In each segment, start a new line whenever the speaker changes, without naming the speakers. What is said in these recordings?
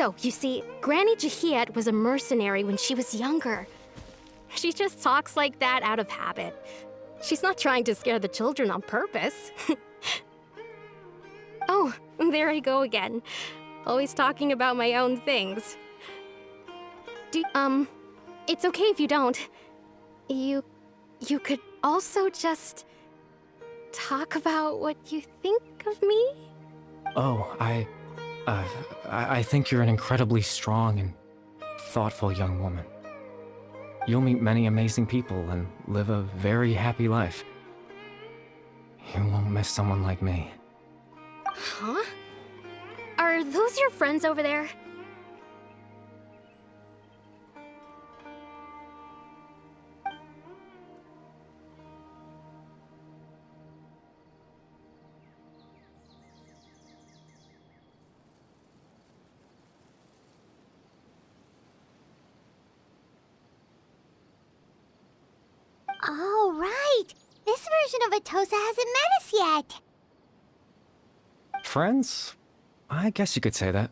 So, you see, Granny Jahiet was a mercenary when she was younger. She just talks like that out of habit. She's not trying to scare the children on purpose. Oh, there I go again. Always talking about my own things. It's okay if you don't. You could also just talk about what you think of me?
Oh, I think you're an incredibly strong and thoughtful young woman. You'll meet many amazing people and live a very happy life. You won't miss someone like me.
Huh? Are those your friends over there?
Oh, right! This version of Atosa hasn't met us yet!
Friends? I guess you could say that.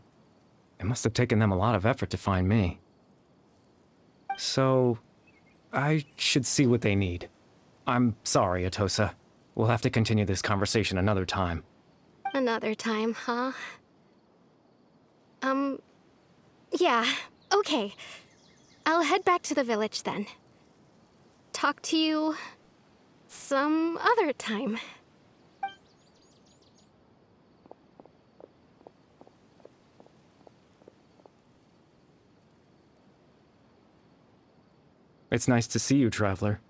It must have taken them a lot of effort to find me. So, I should see what they need. I'm sorry, Atosa. We'll have to continue this conversation another time.
Another time, huh? Yeah, okay. I'll head back to the village then. Talk to you some other time.
It's nice to see you, Traveler.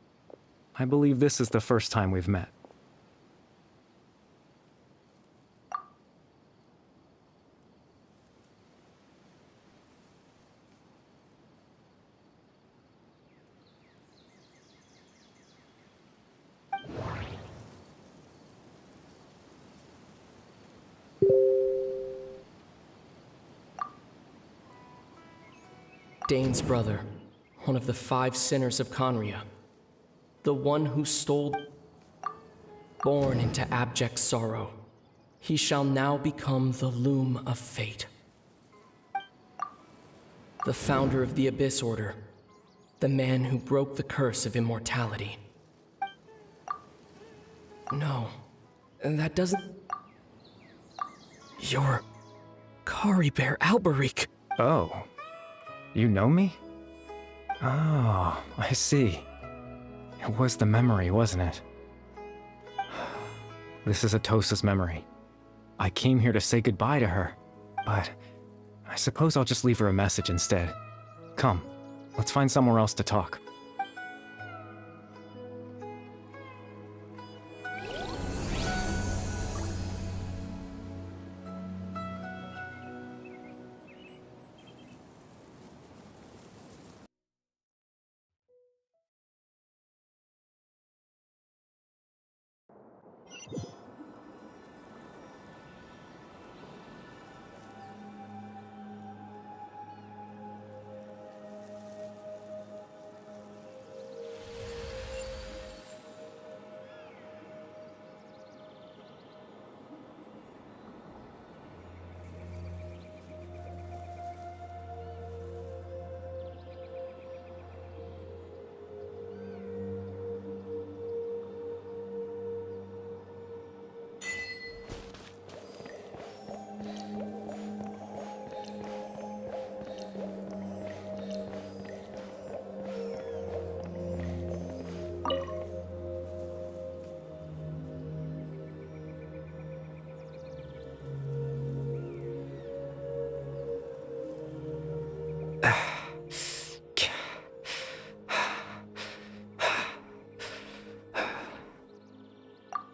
I believe this is the first time we've met.
Dane's brother, one of the 5 sinners of Conria. The one who stole... Born into abject sorrow, he shall now become the loom of fate. The founder of the Abyss Order, the man who broke the curse of immortality. No, that doesn't... You're... Kari Bear Alberic.
Oh. You know me? Oh, I see. It was the memory, wasn't it? This is Atosa's memory. I came here to say goodbye to her, but I suppose I'll just leave her a message instead. Come, let's find somewhere else to talk.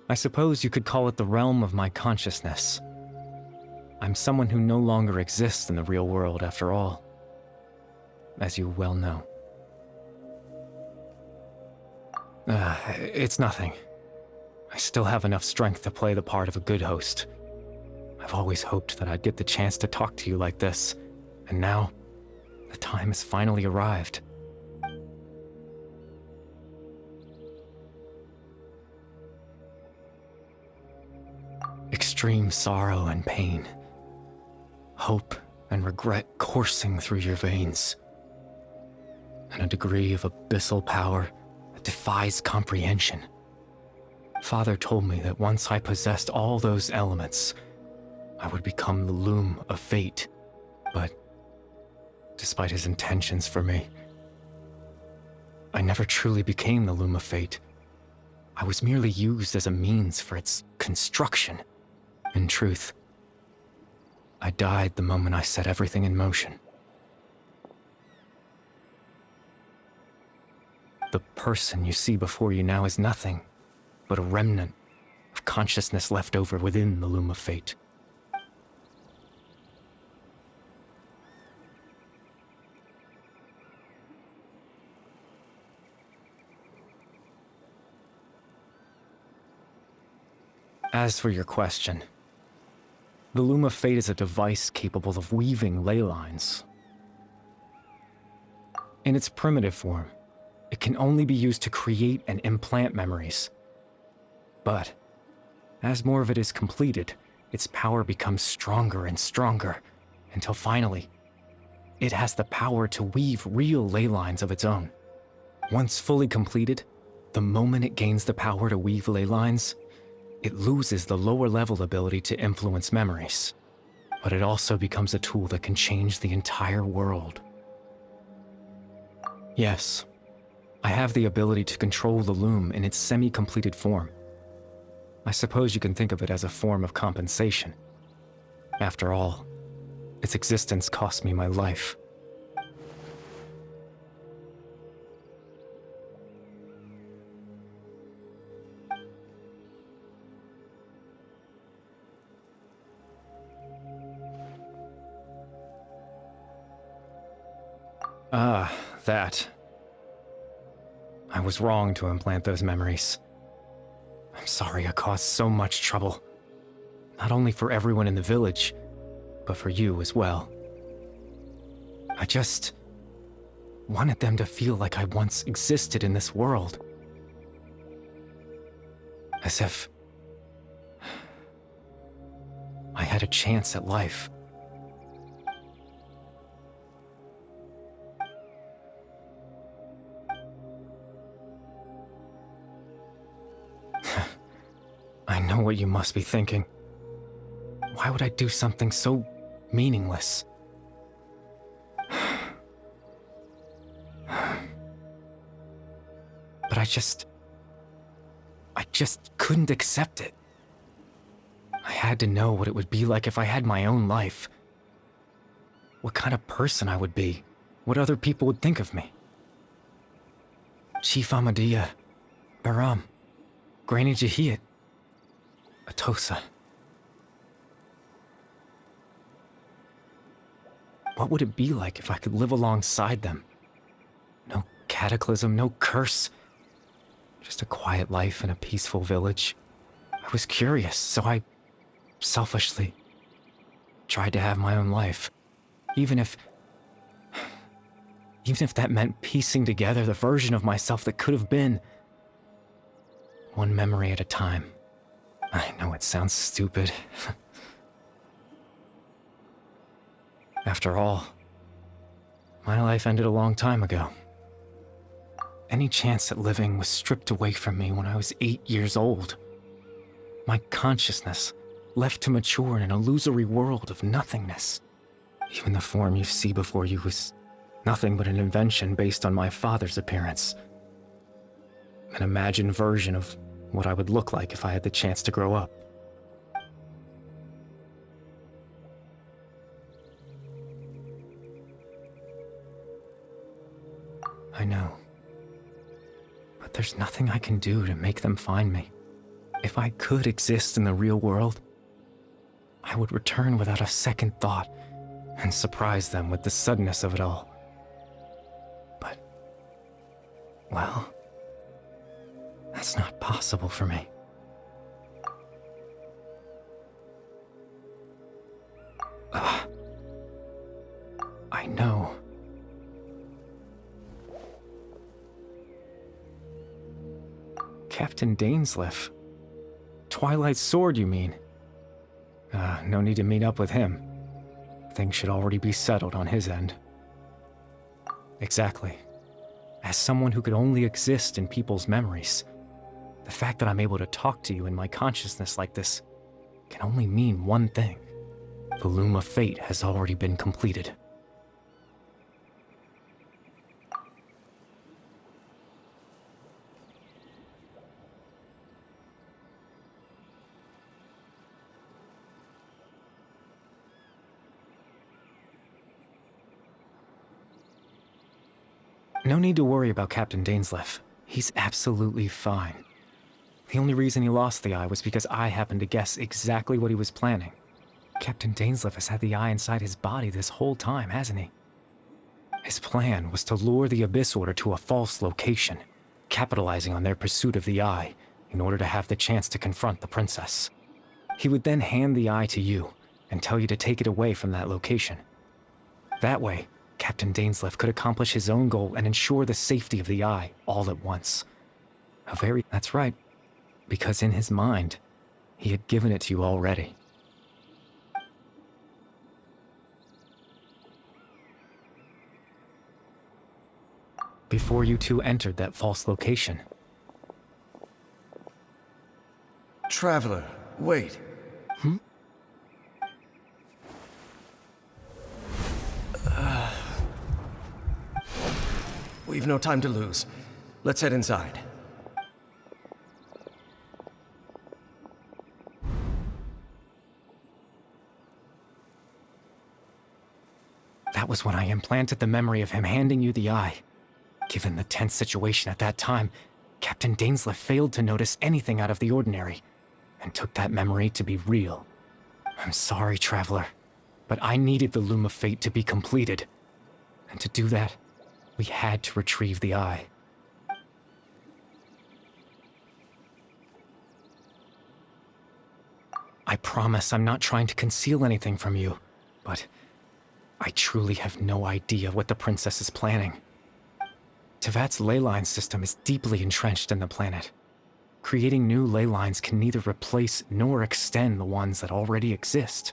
I suppose you could call it the realm of my consciousness. I'm someone who no longer exists in the real world after all, as you well know. It's nothing. I still have enough strength to play the part of a good host. I've always hoped that I'd get the chance to talk to you like this, and now, the time has finally arrived. Extreme sorrow and pain. Hope and regret coursing through your veins, and a degree of abyssal power that defies comprehension. Father told me that once I possessed all those elements, I would become the loom of fate, but despite his intentions for me, I never truly became the loom of fate. I was merely used as a means for its construction. In truth, I died the moment I set everything in motion. The person you see before you now is nothing but a remnant of consciousness left over within the loom of fate. As for your question, the loom of fate is a device capable of weaving ley lines. In its primitive form, it can only be used to create and implant memories. But as more of it is completed, its power becomes stronger and stronger, until finally, it has the power to weave real ley lines of its own. Once fully completed, the moment it gains the power to weave ley lines, it loses the lower-level ability to influence memories, but it also becomes a tool that can change the entire world. Yes, I have the ability to control the loom in its semi-completed form. I suppose you can think of it as a form of compensation. After all, its existence cost me my life. Ah, that. I was wrong to implant those memories. I'm sorry I caused so much trouble. Not only for everyone in the village, but for you as well. I just wanted them to feel like I once existed in this world. As if I had a chance at life. I know what you must be thinking. Why would I do something so meaningless? But I just couldn't accept it. I had to know what it would be like if I had my own life. What kind of person I would be. What other people would think of me. Chief Ahmadiyya, Baram, Granny Jahiyat, Atosa. What would it be like if I could live alongside them? No cataclysm, no curse. Just a quiet life in a peaceful village. I was curious, so I selfishly tried to have my own life. Even if that meant piecing together the version of myself that could have been. One memory at a time. I know it sounds stupid. After all, my life ended a long time ago. Any chance at living was stripped away from me when I was 8 years old. My consciousness left to mature in an illusory world of nothingness. Even the form you see before you was nothing but an invention based on my father's appearance. An imagined version of what I would look like if I had the chance to grow up. I know. But there's nothing I can do to make them find me. If I could exist in the real world, I would return without a second thought and surprise them with the suddenness of it all. But, well, that's not possible for me. I know. Captain Dainsleif. Twilight's sword, you mean? No need to meet up with him. things should already be settled on his end. Exactly. As someone who could only exist in people's memories, the fact that I'm able to talk to you in my consciousness like this can only mean one thing. The loom of fate has already been completed. No need to worry about Captain Dainsleif. He's absolutely fine. The only reason he lost the eye was because I happened to guess exactly what he was planning. Captain Dainsleif has had the eye inside his body this whole time, hasn't he? His plan was to lure the Abyss Order to a false location, capitalizing on their pursuit of the eye in order to have the chance to confront the princess. He would then hand the eye to you and tell you to take it away from that location. That way, Captain Dainsleif could accomplish his own goal and ensure the safety of the eye all at once. That's right, because in his mind, he had given it to you already. Before you two entered that false location.
Traveler, wait. We've no time to lose. Let's head inside.
That was when I implanted the memory of him handing you the eye. Given the tense situation at that time, Captain Dainsleif failed to notice anything out of the ordinary, and took that memory to be real. I'm sorry, Traveler, but I needed the Loom of Fate to be completed. And to do that, we had to retrieve the eye. I promise I'm not trying to conceal anything from you, but I truly have no idea what the princess is planning. Tevat's ley line system is deeply entrenched in the planet. Creating new ley lines can neither replace nor extend the ones that already exist.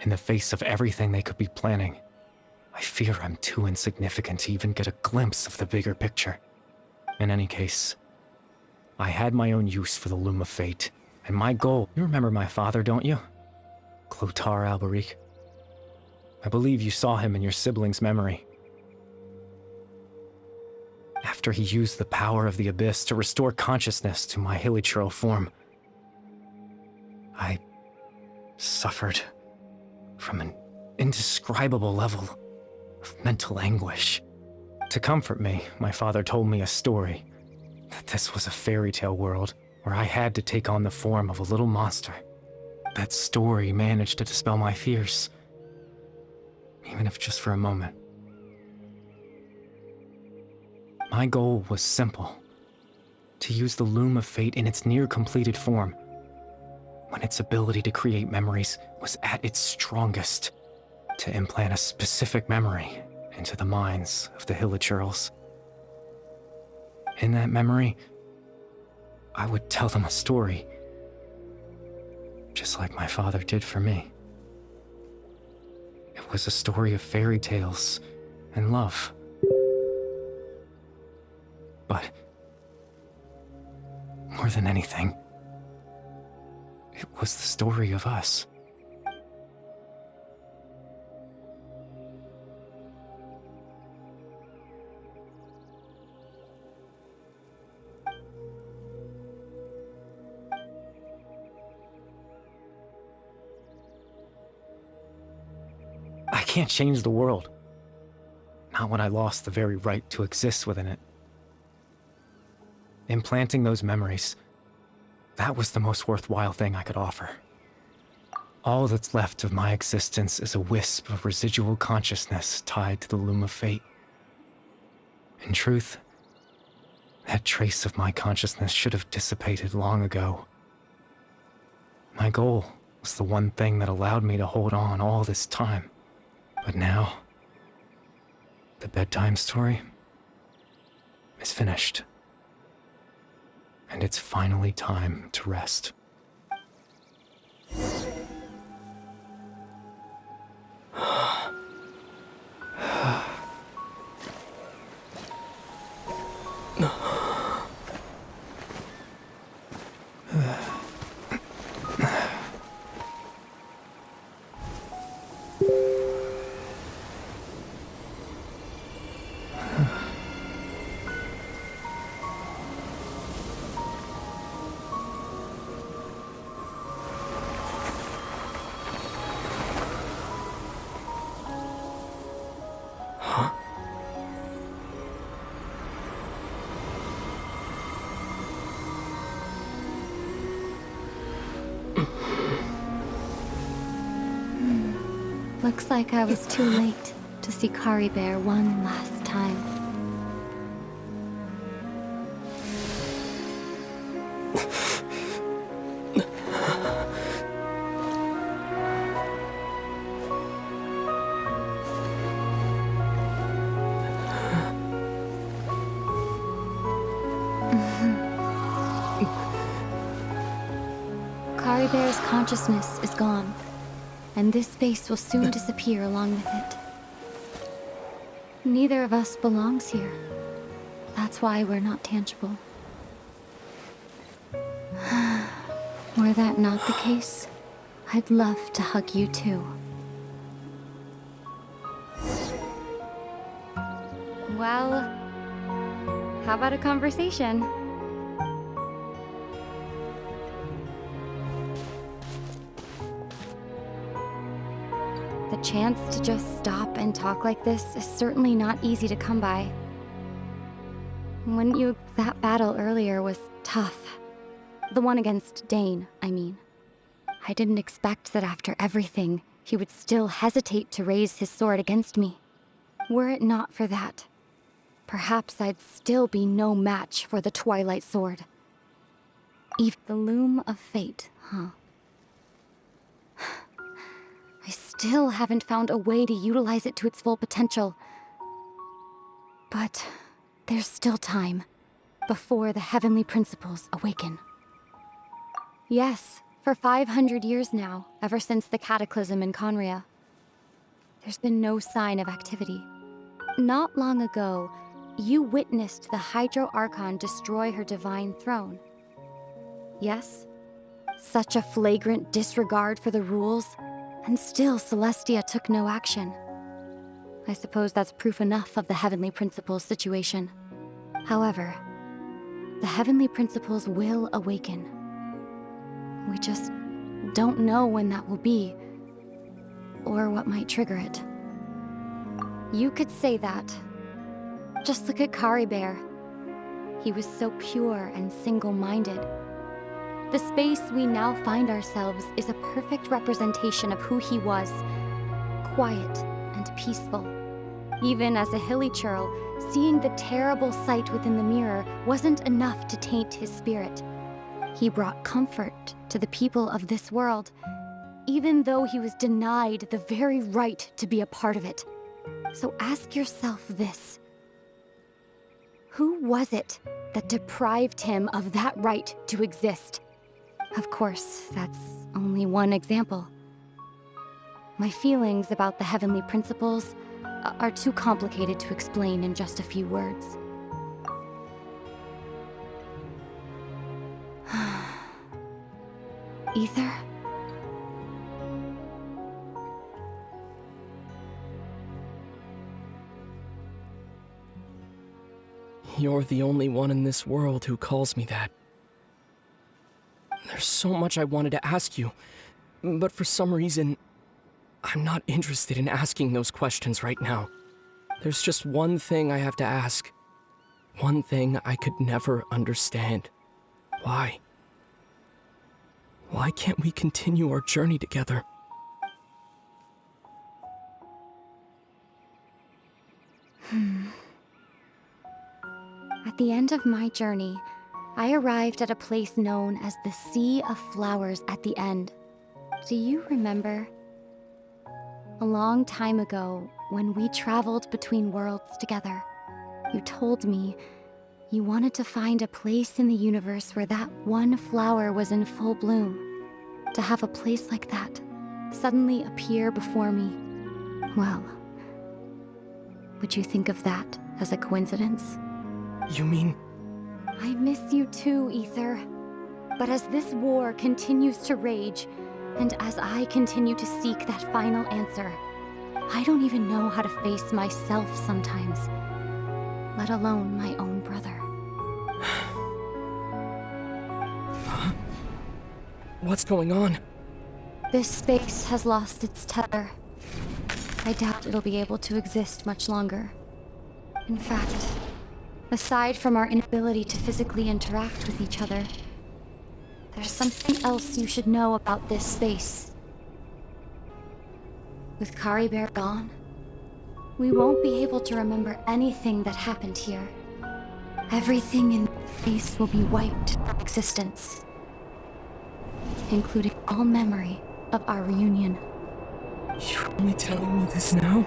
In the face of everything they could be planning, I fear I'm too insignificant to even get a glimpse of the bigger picture. In any case, I had my own use for the Loom of Fate, and my goal— You remember my father, don't you? Clotar Alberic. I believe you saw him in your sibling's memory. After he used the power of the Abyss to restore consciousness to my hilichurl form, I suffered from an indescribable level of mental anguish. To comfort me, my father told me a story, that this was a fairy tale world where I had to take on the form of a little monster. That story managed to dispel my fears, even if just for a moment. My goal was simple: to use the Loom of Fate in its near-completed form, when its ability to create memories was at its strongest, to implant a specific memory into the minds of the hilichurls. In that memory, I would tell them a story, just like my father did for me. It was a story of fairy tales and love. But more than anything, it was the story of us. I can't change the world. Not when I lost the very right to exist within it. Implanting those memories, that was the most worthwhile thing I could offer. All that's left of my existence is a wisp of residual consciousness tied to the Loom of Fate. In truth, that trace of my consciousness should have dissipated long ago. My goal was the one thing that allowed me to hold on all this time. But now, the bedtime story is finished. And it's finally time to rest.
Looks like I was too late to see Kari Bear one last time. Kari Bear's consciousness is gone, and this space will soon disappear along with it. Neither of us belongs here. That's why we're not tangible. Were that not the case, I'd love to hug you too. Well, how about a conversation? The chance to just stop and talk like this is certainly not easy to come by. Wouldn't you? That battle earlier was tough. The one against Dane, I mean. I didn't expect that after everything, he would still hesitate to raise his sword against me. Were it not for that, perhaps I'd still be no match for the Twilight Sword. Even the loom of fate, huh? I still haven't found a way to utilize it to its full potential. But there's still time before the heavenly principles awaken. Yes, for 500 years now, ever since the cataclysm in Conria, there's been no sign of activity. Not long ago, you witnessed the Hydro Archon destroy her divine throne. Yes? Such a flagrant disregard for the rules, and still Celestia took no action. I suppose that's proof enough of the Heavenly Principles situation. However, the Heavenly Principles will awaken. We just don't know when that will be, or what might trigger it. You could say that. Just look at Kari Bear. He was so pure and single-minded. The space we now find ourselves is a perfect representation of who he was. Quiet and peaceful. Even as a hilly churl, seeing the terrible sight within the mirror wasn't enough to taint his spirit. He brought comfort to the people of this world, even though he was denied the very right to be a part of it. So ask yourself this. Who was it that deprived him of that right to exist? Of course, that's only one example. My feelings about the Heavenly Principles are too complicated to explain in just a few words. Ether?
You're the only one in this world who calls me that. There's so much I wanted to ask you, but for some reason, I'm not interested in asking those questions right now. There's just one thing I have to ask. One thing I could never understand. Why? Why can't we continue our journey together?
At the end of my journey, I arrived at a place known as the Sea of Flowers at the end. Do you remember? A long time ago, when we traveled between worlds together, you told me you wanted to find a place in the universe where that one flower was in full bloom. To have a place like that suddenly appear before me. Well, would you think of that as a coincidence?
You mean...
I miss you too, Ether. But as this war continues to rage, and as I continue to seek that final answer, I don't even know how to face myself sometimes, let alone my own brother.
What's going on?
This space has lost its tether. I doubt it'll be able to exist much longer. In fact, aside from our inability to physically interact with each other, there's something else you should know about this space. With Kari Bear gone, we won't be able to remember anything that happened here. Everything in space will be wiped from existence, including all memory of our reunion.
You're only telling me this now?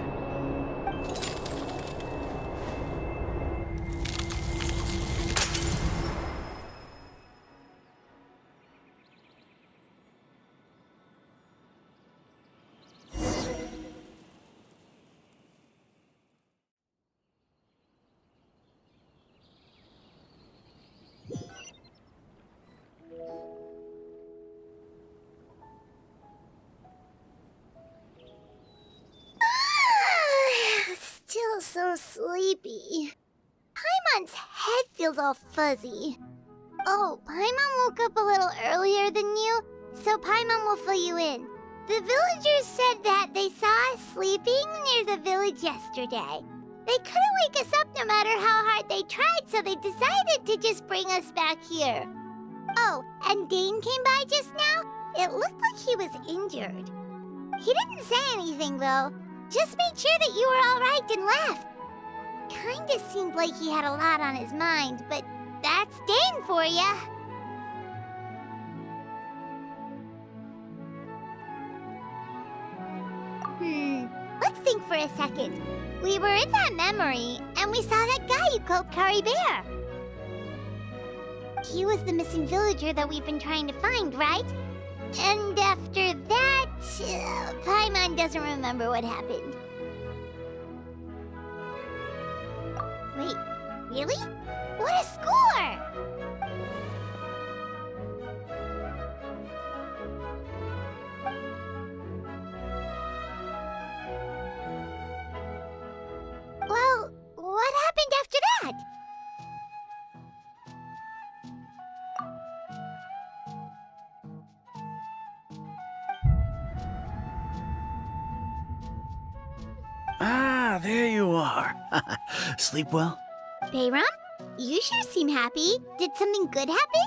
Still so sleepy. Paimon's head feels all fuzzy. Oh, Paimon woke up a little earlier than you, so Paimon will fill you in. The villagers said that they saw us sleeping near the village yesterday. They couldn't wake us up no matter how hard they tried, so they decided to just bring us back here. Oh, and Dane came by just now. It looked like he was injured. He didn't say anything, though. Just made sure that you were all right and left. Kinda seemed like he had a lot on his mind, but that's Dane for ya. Let's think for a second. We were in that memory, and we saw that guy you called Kari Bear. He was the missing villager that we've been trying to find, right? And after that, Paimon doesn't remember what happened. Wait, really? What a score! Well, what happened after that?
Ah, there you are. Sleep well?
Bayram, you sure seem happy. Did something good happen?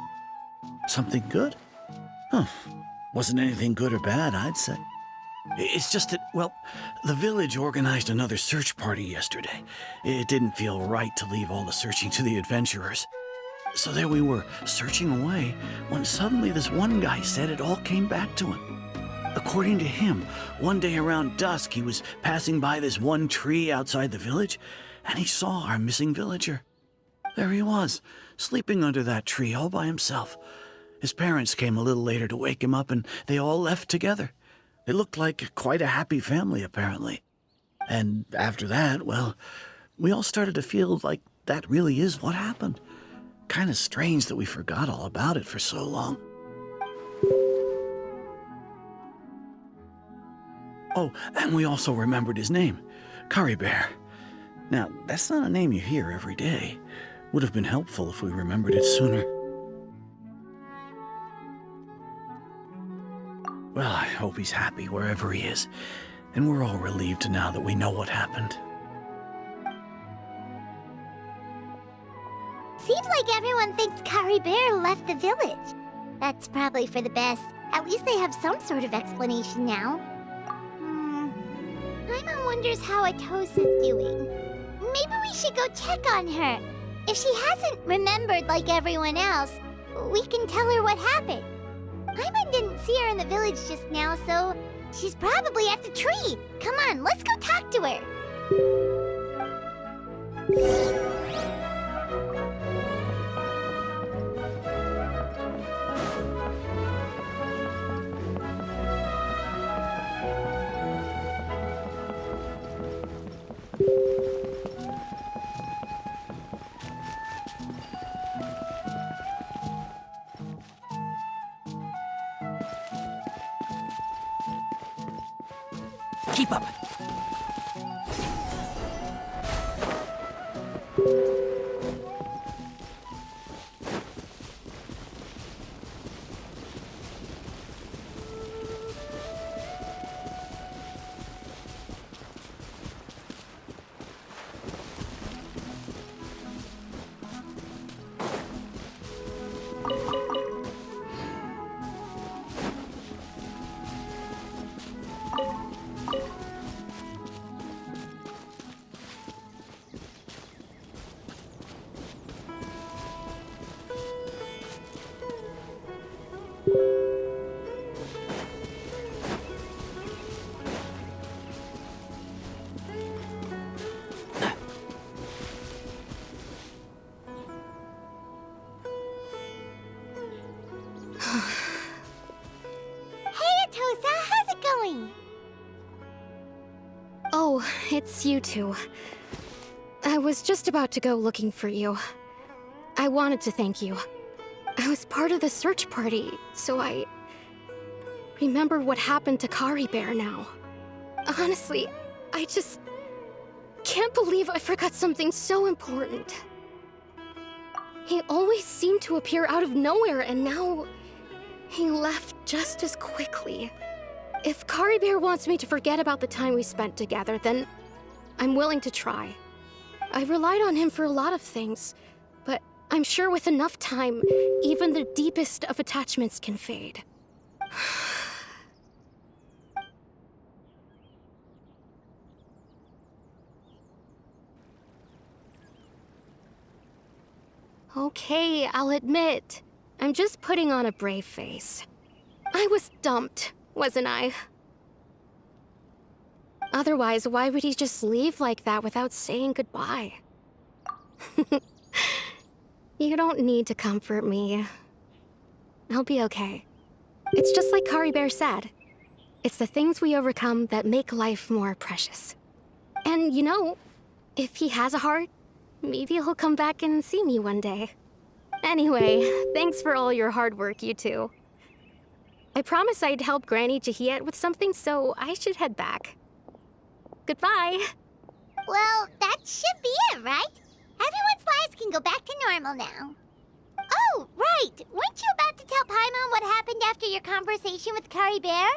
Something good? Huh. Wasn't anything good or bad, I'd say. It's just that, well, the village organized another search party yesterday. It didn't feel right to leave all the searching to the adventurers. So there we were, searching away, when suddenly this one guy said it all came back to him. According to him, one day around dusk, he was passing by this one tree outside the village, and he saw our missing villager. There he was, sleeping under that tree all by himself. His parents came a little later to wake him up, and they all left together. They looked like quite a happy family, apparently. And after that, well, we all started to feel like that really is what happened. Kind of strange that we forgot all about it for so long. Oh, and we also remembered his name, Kari Bear. Now, that's not a name you hear every day. Would have been helpful if we remembered it sooner. Well, I hope he's happy wherever he is, and we're all relieved now that we know what happened.
Seems like everyone thinks Kari Bear left the village. That's probably for the best. At least they have some sort of explanation now. Paimon wonders how Atosa's doing. Maybe we should go check on her. If she hasn't remembered like everyone else, we can tell her what happened. Paimon didn't see her in the village just now, so she's probably at the tree. Come on, let's go talk to her.
Keep up!
it's you two. I was just about to go looking for you. I wanted to thank you. I was part of the search party, so I remember what happened to Kari Bear now. Honestly, I just can't believe I forgot something so important. He always seemed to appear out of nowhere, and now he left just as quickly. If Kari Bear wants me to forget about the time we spent together, then I'm willing to try. I relied on him for a lot of things, but I'm sure with enough time, even the deepest of attachments can fade. Okay, I'll admit, I'm just putting on a brave face. I was dumped, wasn't I? Otherwise, why would he just leave like that without saying goodbye? You don't need to comfort me. I'll be okay. It's just like Kari Bear said. It's the things we overcome that make life more precious. And you know, if he has a heart, maybe he'll come back and see me one day. Anyway, thanks for all your hard work, you two. I promised I'd help Granny Jahiet with something, so I should head back. Goodbye.
Well, that should be it, right? Everyone's lives can go back to normal now. Oh, right! Weren't you about to tell Paimon what happened after your conversation with Kari Bear?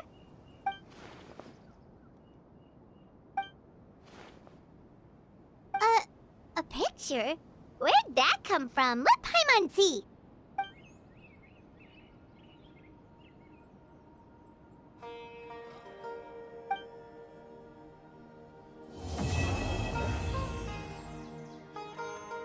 A picture? Where'd that come from? Let Paimon see.